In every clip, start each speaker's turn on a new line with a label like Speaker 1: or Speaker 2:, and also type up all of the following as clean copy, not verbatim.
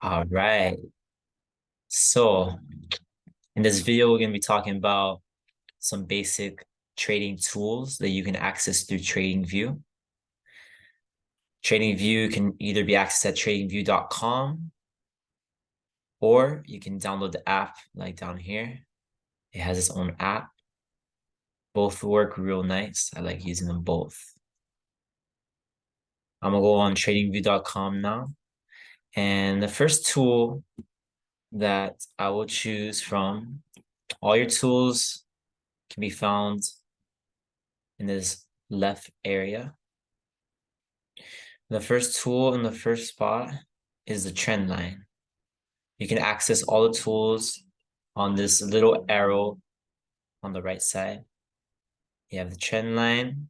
Speaker 1: All right. So in this video, we're going to be talking about some basic trading tools that you can access through TradingView. TradingView can either be accessed at tradingview.com or you can download the app like down here. It has its own app. Both work real nice. I like using them both. I'm going to go on tradingview.com now. And the first tool that I will choose from, all your tools can be found in this left area. The first tool in the first spot is the trend line. You can access all the tools on this little arrow on the right side. You have the trend line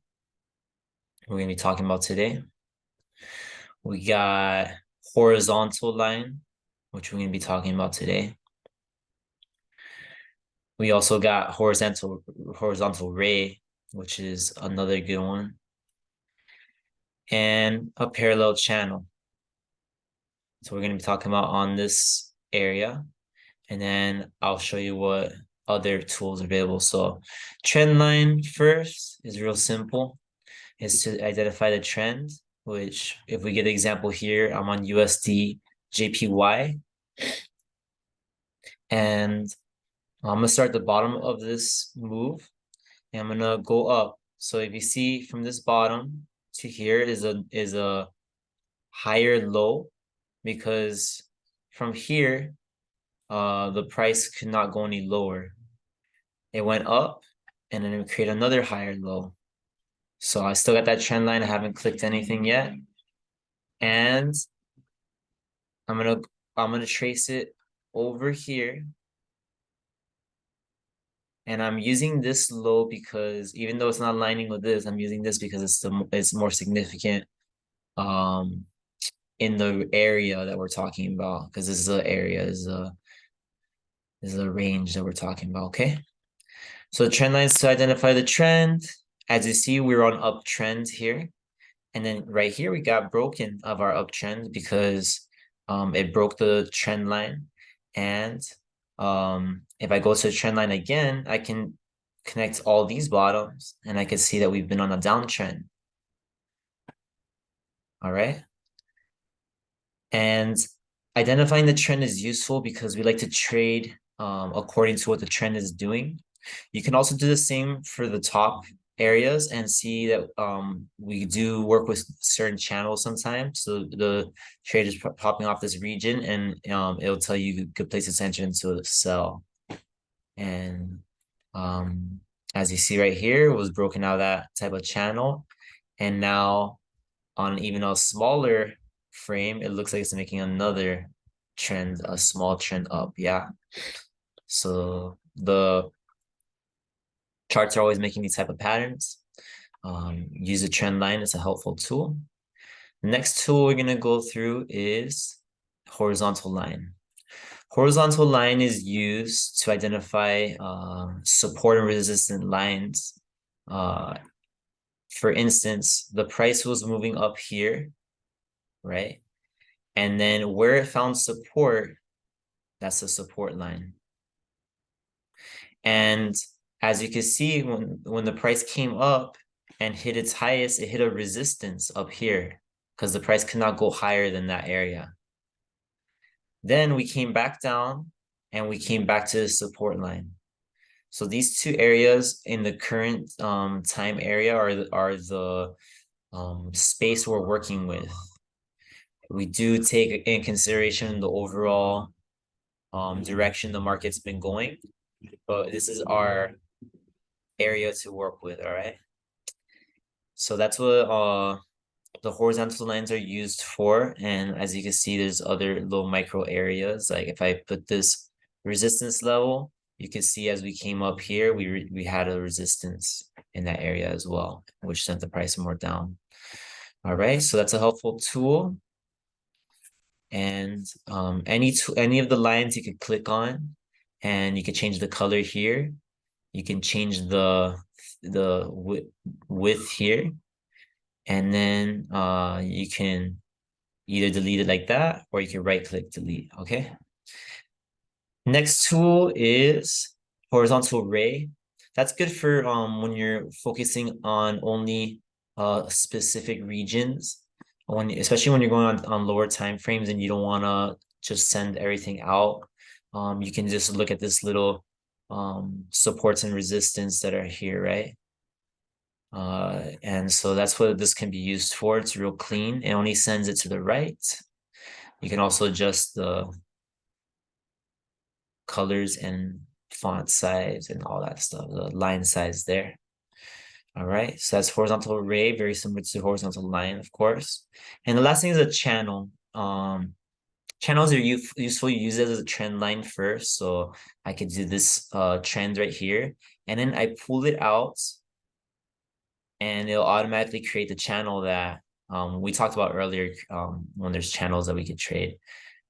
Speaker 1: we're going to be talking about today. We got horizontal line, which we're going to be talking about today. We also got horizontal ray, which is another good one. And a parallel channel. So we're going to be talking about on this area. And then I'll show you what other tools are available. So trend line first is real simple. Is to identify the trend, which if we get an example here, I'm on USD JPY. And I'm gonna start at the bottom of this move and I'm gonna go up. So if you see from this bottom to here is a higher low, because from here the price could not go any lower. It went up and then it created another higher low. So I still got that trend line. I haven't clicked anything yet. And I'm gonna trace it over here. And I'm using this low because even though it's not aligning with this, I'm using this because it's more significant in the area that we're talking about, because this is the area, is a range that we're talking about. Okay. So the trend line is to identify the trend. As you see, we're on uptrend here. And then right here, we got broken of our uptrend because it broke the trend line. And if I go to the trend line again, I can connect all these bottoms and I can see that we've been on a downtrend. All right. And identifying the trend is useful because we like to trade according to what the trend is doing. You can also do the same for the top areas and see that we do work with certain channels sometimes. So the trade is popping off this region and it'll tell you good place attention to sell. And as you see right here, it was broken out of that type of channel. And now on even a smaller frame, it looks like it's making another trend, a small trend up. Yeah. So the charts are always making these type of patterns. Use a trend line as a helpful tool. The next tool we're going to go through is horizontal line. Horizontal line is used to identify support and resistance lines. For instance, the price was moving up here, right? And then where it found support, that's the support line. And as you can see, when the price came up and hit its highest, it hit a resistance up here because the price cannot go higher than that area. Then we came back down and we came back to the support line. So these two areas in the current time area are the space we're working with. We do take in consideration the overall direction the market's been going, but this is our area to work with. All right. So that's what the horizontal lines are used for. And as you can see, there's other little micro areas. Like if I put this resistance level, you can see as we came up here, we had a resistance in that area as well, which sent the price more down. All right, so that's a helpful tool. And any of the lines you could click on, and you can change the color here. You can change the width here, and then you can Either delete it like that, or you can right click delete, okay? Next tool is horizontal array. That's good for when you're focusing on only specific regions, especially when you're going on lower time frames and you don't want to just send everything out. You can just look at this little supports and resistance that are here, right? And so that's what this can be used for. It's real clean. It only sends it to the right. You can also adjust the colors and font size and all that stuff, the line size there. All right, so that's horizontal array, very similar to horizontal line, of course. And the last thing is a channel. Channels are useful. You use it as a trend line first. So I could do this trend right here, and then I pull it out, and it'll automatically create the channel that we talked about earlier when there's channels that we could trade.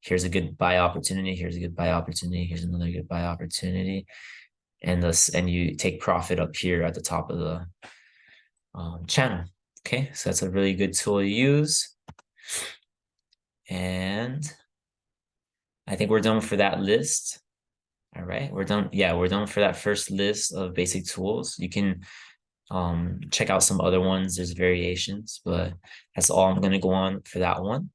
Speaker 1: Here's a good buy opportunity. Here's a good buy opportunity. Here's another good buy opportunity. And you take profit up here at the top of the channel. Okay, so that's a really good tool to use. And I think we're done for that list. All right, we're done. Yeah, we're done for that first list of basic tools. You can check out some other ones. There's variations, but that's all I'm going to go on for that one.